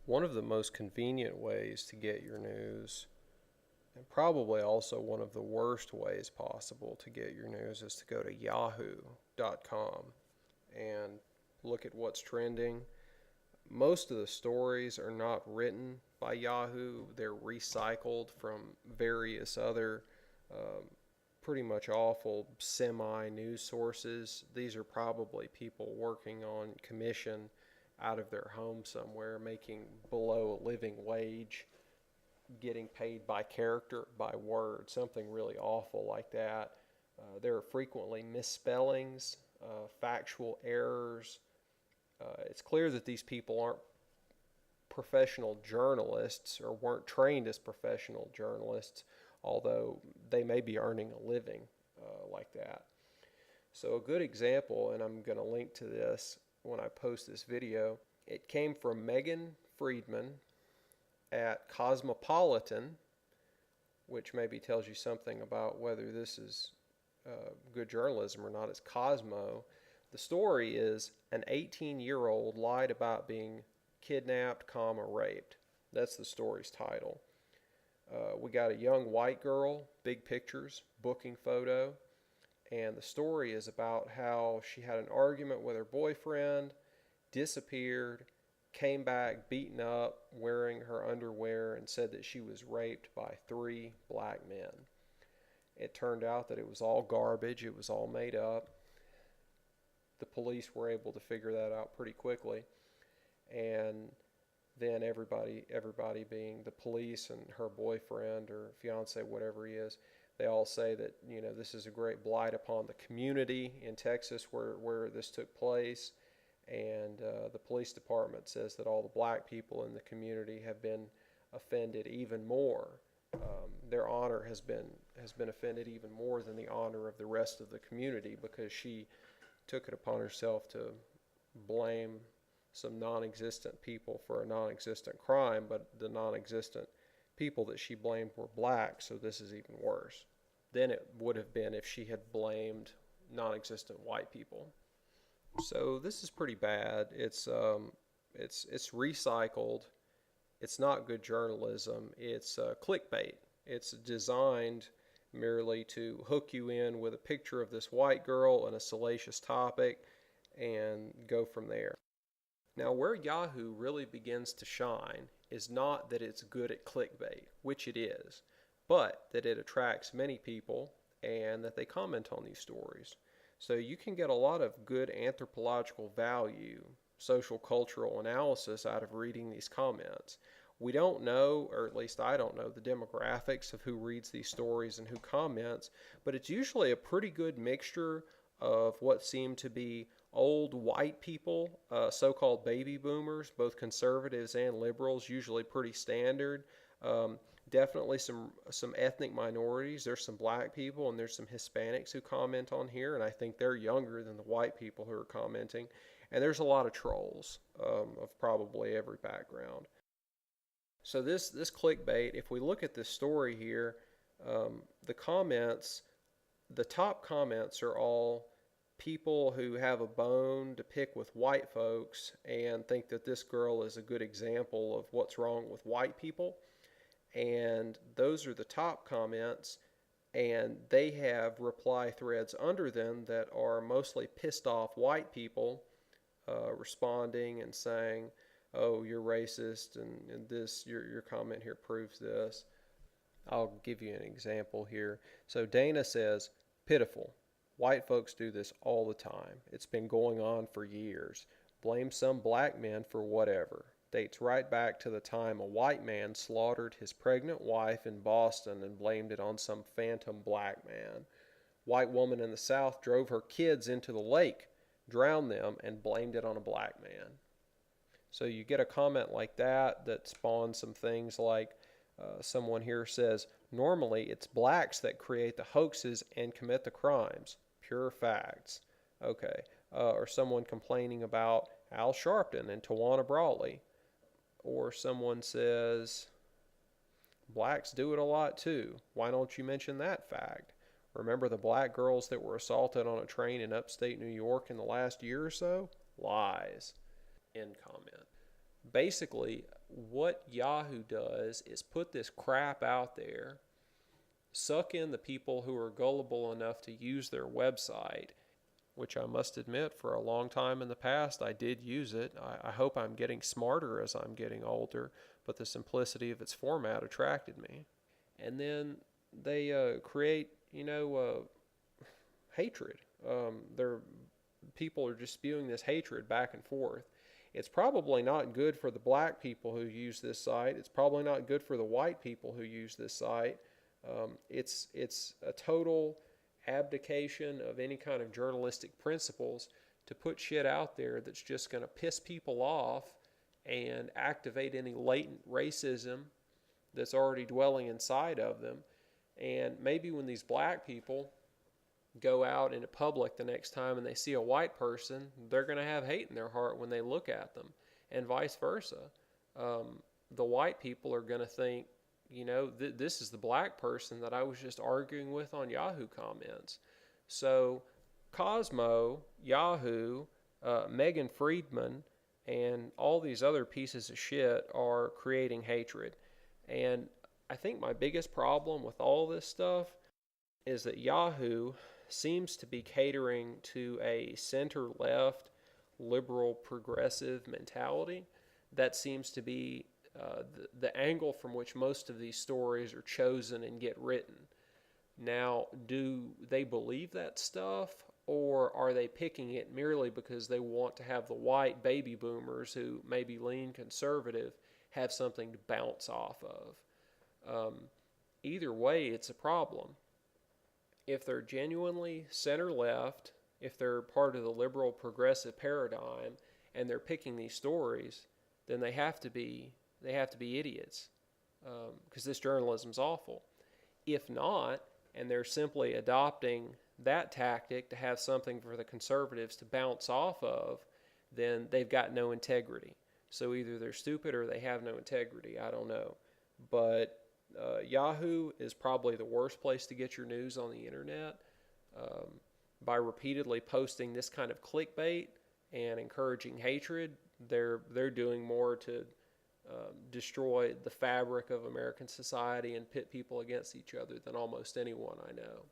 One of the most convenient ways to get your news, and probably also one of the worst ways possible to get your news, is to go to yahoo.com and look at what's trending. Most of the stories are not written by Yahoo, they're recycled from various other pretty much awful semi news sources. These are probably people working on commission out of their home somewhere, making below a living wage, getting paid by character, by word, something really awful like that. There are frequently misspellings, factual errors. It's clear that these people aren't professional journalists or weren't trained as professional journalists, although they may be earning a living like that. So, a good example, and I'm going to link to this when I post this video, it came from Megan Friedman at Cosmopolitan, which maybe tells you something about whether this is good journalism or not. It's Cosmo. The story is an 18-year-old lied about being kidnapped, raped. That's the story's title. We got a young white girl, big pictures, booking photo, and the story is about how she had an argument with her boyfriend, disappeared, came back beaten up, wearing her underwear, and said that she was raped by 3 black men. It turned out that it was all garbage, it was all made up. The police were able to figure that out pretty quickly, and then everybody being the police and her boyfriend or fiance, whatever he is, they all say that this is a great blight upon the community in Texas where this took place, and the police department says that all the black people in the community have been offended even more. Their honor has been offended even more than the honor of the rest of the community, because she took it upon herself to blame some non-existent people for a non-existent crime, but the non-existent people that she blamed were black, so this is even worse than it would have been if she had blamed non-existent white people. So this is pretty bad. It's recycled. It's not good journalism. It's clickbait. It's designed merely to hook you in with a picture of this white girl and a salacious topic and go from there. Now, where Yahoo really begins to shine is not that it's good at clickbait, which it is, but that it attracts many people and that they comment on these stories. So you can get a lot of good anthropological value, social cultural analysis out of reading these comments. We don't know, or at least I don't know, the demographics of who reads these stories and who comments, but it's usually a pretty good mixture of what seem to be old white people, so-called baby boomers, both conservatives and liberals, usually pretty standard. Definitely some ethnic minorities. There's some black people and there's some Hispanics who comment on here, and I think they're younger than the white people who are commenting. And there's a lot of trolls of probably every background. So this clickbait, if we look at this story here, the comments, the top comments are all people who have a bone to pick with white folks and think that this girl is a good example of what's wrong with white people. And those are the top comments, and they have reply threads under them that are mostly pissed off white people responding and saying, oh, you're racist, and this your comment here proves this. I'll give you an example here. So Dana says, pitiful. White folks do this all the time. It's been going on for years. Blame some black men for whatever. Dates right back to the time a white man slaughtered his pregnant wife in Boston and blamed it on some phantom black man. White woman in the South drove her kids into the lake, drowned them, and blamed it on a black man. So you get a comment like that spawns some things like someone here says, normally it's blacks that create the hoaxes and commit the crimes. Pure facts. Okay. Or someone complaining about Al Sharpton and Tawana Brawley. Or someone says, blacks do it a lot too. Why don't you mention that fact? Remember the black girls that were assaulted on a train in upstate New York in the last year or so? Lies. End comment. Basically, what Yahoo does is put this crap out there, suck in the people who are gullible enough to use their website, which I must admit, for a long time in the past, I did use it. I hope I'm getting smarter as I'm getting older, but the simplicity of its format attracted me. And then they create, hatred. People are just spewing this hatred back and forth. It's probably not good for the black people who use this site. It's probably not good for the white people who use this site. It's a total abdication of any kind of journalistic principles to put shit out there that's just going to piss people off and activate any latent racism that's already dwelling inside of them. And maybe when these black people go out into public the next time and they see a white person, they're going to have hate in their heart when they look at them, and vice versa. The white people are going to think, this is the black person that I was just arguing with on Yahoo comments. So Cosmo, Yahoo, Megan Friedman, and all these other pieces of shit are creating hatred. And I think my biggest problem with all this stuff is that Yahoo seems to be catering to a center-left, liberal, progressive mentality. That seems to be the angle from which most of these stories are chosen and get written. Now, do they believe that stuff, or are they picking it merely because they want to have the white baby boomers who maybe lean conservative have something to bounce off of? Either way, it's a problem. If they're genuinely center-left, if they're part of the liberal progressive paradigm, and they're picking these stories, then they have to be idiots, because this journalism's awful. If not, and they're simply adopting that tactic to have something for the conservatives to bounce off of, then they've got no integrity. So either they're stupid or they have no integrity. I don't know. But Yahoo is probably the worst place to get your news on the internet. By repeatedly posting this kind of clickbait and encouraging hatred, they're doing more to destroy the fabric of American society and pit people against each other than almost anyone I know.